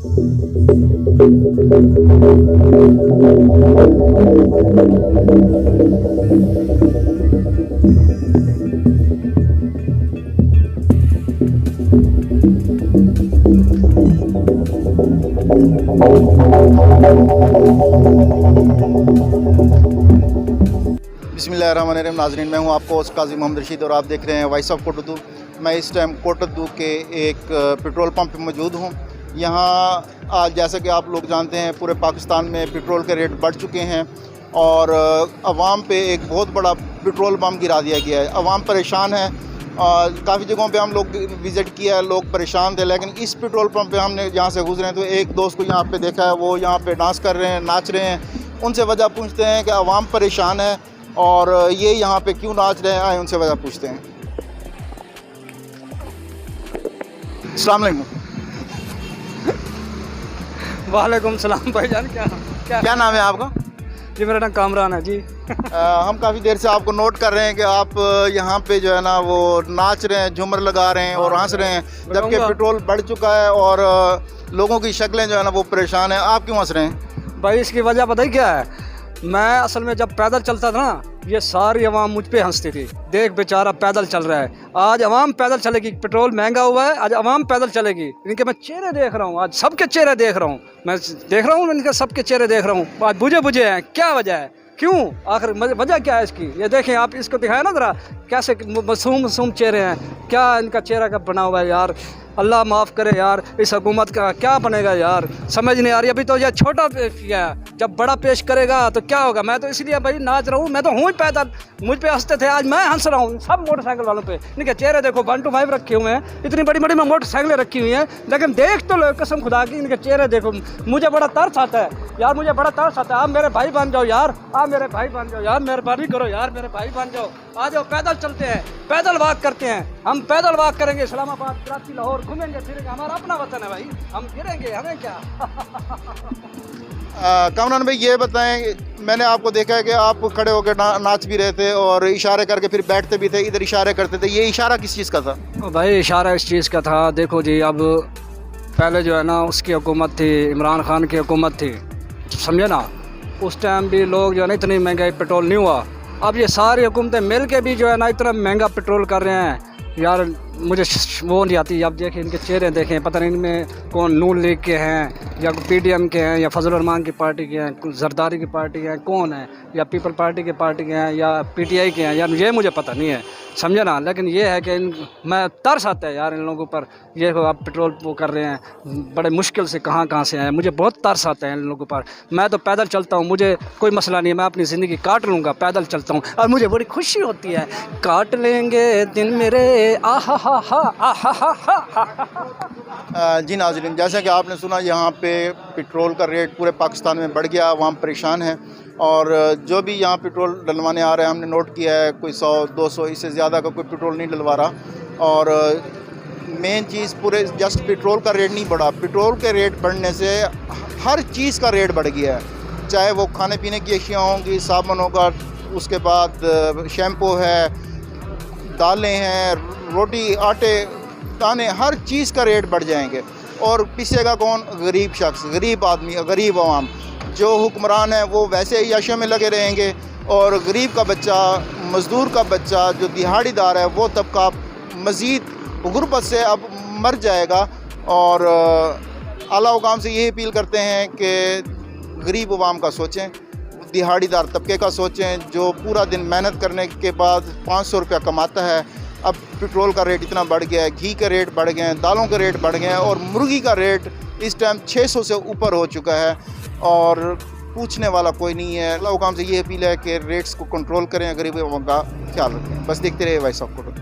बिस्मिल्लाहिर्रहमानिर्रहीम। नाज़रीन, मैं हूं आपको काजी मोहम्मद रशीद और आप देख रहे हैं वॉइस ऑफ कोटद्दू। मैं इस टाइम कोटद्दू के एक पेट्रोल पंप पे मौजूद हूं। यहां आज जैसा कि आप लोग जानते हैं पूरे पाकिस्तान में पेट्रोल के रेट बढ़ चुके हैं और अवाम पे एक बहुत बड़ा पेट्रोल बम गिरा दिया गया है। अवाम परेशान है। काफ़ी जगहों पे हम लोग विज़िट किया है, लोग परेशान थे, लेकिन इस पेट्रोल पंप पे हमने यहाँ से गुजरे हैं तो एक दोस्त को यहाँ पे देखा है, वो यहाँ पे डांस कर रहे हैं, नाच रहे हैं। उनसे वजह पूछते हैं कि अवाम परेशान है और ये यहाँ पे क्यों नाच रहे हैं, आए उनसे वजह पूछते हैं। अस्सलाम वालेकुम। वालेकुम सलाम भाईजान। क्या नाम है आपका? जी मेरा नाम कामरान है जी। हम काफ़ी देर से आपको नोट कर रहे हैं कि आप यहाँ पे जो है ना वो नाच रहे हैं, झूमर लगा रहे हैं और हंस रहे हैं, जबकि पेट्रोल बढ़ चुका है और लोगों की शक्लें जो है ना वो परेशान है। आप क्यों हंस रहे हैं? भाई इसकी वजह पता ही क्या है, मैं असल में जब पैदल चलता था ना, ये सारी अवाम मुझ पे हंसती थी। देख बेचारा पैदल चल रहा है। आज अवाम पैदल चलेगी, पेट्रोल महंगा हुआ है, आज अवाम पैदल चलेगी। इनके मैं चेहरे देख रहा हूँ, आज सबके चेहरे देख रहा हूँ, मैं देख रहा हूँ इनके सबके चेहरे देख रहा हूँ। आज बुझे बुझे हैं। क्या वजह है, क्यों, आखिर वजह क्या है इसकी? ये देखें आप, इसको दिखाया ना ज़रा, कैसे मासूम चेहरे हैं। क्या इनका चेहरा का बना हुआ है यार। अल्लाह माफ़ करे यार, इस हुकूमत का क्या बनेगा यार, समझ नहीं आ रही। अभी तो ये छोटा किया, जब बड़ा पेश करेगा तो क्या होगा। मैं तो इसलिए भाई नाच रहा हूँ, मैं तो हूँ ही पैदल। मुझ पे हंसते थे, आज मैं हंस रहा हूँ। सब मोटरसाइकिल वालों पे इनके चेहरे देखो, 1 to 5 रखे हुए हैं, इतनी बड़ी बड़ी मोटरसाइकिलें रखी हुई हैं, लेकिन देख तो लो, कसम खुदा की इनके चेहरे देखो। मुझे बड़ा तरस आता है यार, मुझे बड़ा तरस आता है। आप मेरे भाई बन जाओ यार, आप मेरे भाई बन जाओ यार, मेहरबानी करो यार, मेरे भाई बन जाओ। आ जाओ, पैदल चलते हैं, पैदल वॉक करते हैं। हम पैदल वॉक करेंगे, इस्लामाबाद, कराची, लाहौर घूमेंगे फिरेंगे। हमारा अपना वतन है भाई, हम गिरेंगे, हमें क्या। कामरान भाई ये बताएं, मैंने आपको देखा है कि आप खड़े होकर नाच भी रहे थे और इशारे करके फिर बैठते भी थे, इधर इशारे करते थे। ये इशारा किस चीज़ का था? भाई इशारा इस चीज़ का था, देखो जी, अब पहले जो है ना उसकी हुकूमत थी, इमरान खान की हुकूमत थी, समझे ना। उस टाइम भी लोग जो है ना इतनी महंगाई पेट्रोल नहीं हुआ। अब ये सारी हुकूमतें मिल के भी जो है ना इतना महंगा पेट्रोल कर रहे हैं यार, मुझे वो नहीं आती। अब देखें इनके चेहरे देखें, पता नहीं इनमें कौन नून लीग के हैं या PDM के हैं या फजल रहमान की पार्टी के हैं, जरदारी की पार्टी के हैं, कौन है, या पीपल पार्टी के पार्टी के हैं या PTI के हैं यार, ये मुझे पता नहीं है, समझे ना। लेकिन ये है कि मैं तरस आता है यार इन लोगों पर। ये आप पेट्रोल वो कर रहे हैं बड़े मुश्किल से, कहाँ से आए, मुझे बहुत तरस आता है इन लोगों पर। मैं तो पैदल चलता हूँ, मुझे कोई मसला नहीं है, मैं अपनी ज़िंदगी काट लूँगा, पैदल चलता हूँ और मुझे बड़ी खुशी होती है। काट लेंगे दिन मेरे, आहा हा हा आहा हा हा। जी नाज़रीन, जैसा कि आपने सुना, यहाँ पे पेट्रोल का रेट पूरे पाकिस्तान में बढ़ गया, अवाम परेशान है और जो भी यहाँ पेट्रोल डलवाने आ रहे हैं, हमने नोट किया है कोई 100-200, इससे ज़्यादा का कोई पेट्रोल नहीं डलवा रहा। और मेन चीज़, पूरे जस्ट पेट्रोल का रेट नहीं बढ़ा, पेट्रोल के रेट बढ़ने से हर चीज़ का रेट बढ़ गया है। चाहे वो खाने पीने की अशिया होंगी, साबुन होगा, उसके बाद शैम्पू है, दालें हैं, रोटी, आटे, दाने, हर चीज़ का रेट बढ़ जाएंगे। और पिसेगा कौन? गरीब शख्स, गरीब आदमी, गरीब आवाम। जो हुक्मरान है वो वैसे ही याशों में लगे रहेंगे और गरीब का बच्चा, मज़दूर का बच्चा, जो दिहाड़ीदार है, वो तबका मज़ीद गुर्बत से अब मर जाएगा। और आला हुकाम से यही अपील करते हैं कि गरीब आवाम का सोचें, दिहाड़ीदार तबके का सोचें, जो पूरा दिन मेहनत करने के बाद 500 रुपया कमाता है। अब पेट्रोल का रेट इतना बढ़ गया है, घी के रेट बढ़ गए हैं, दालों के रेट बढ़ गए हैं और मुर्गी का रेट इस टाइम 600 से ऊपर हो चुका है और पूछने वाला कोई नहीं है। अल्लाह हुकाम से ये अपील है कि रेट्स को कंट्रोल करें, गरीब आवाम का ख्याल रखें। बस देखते रहे वॉइस ऑफ कोटद्दू।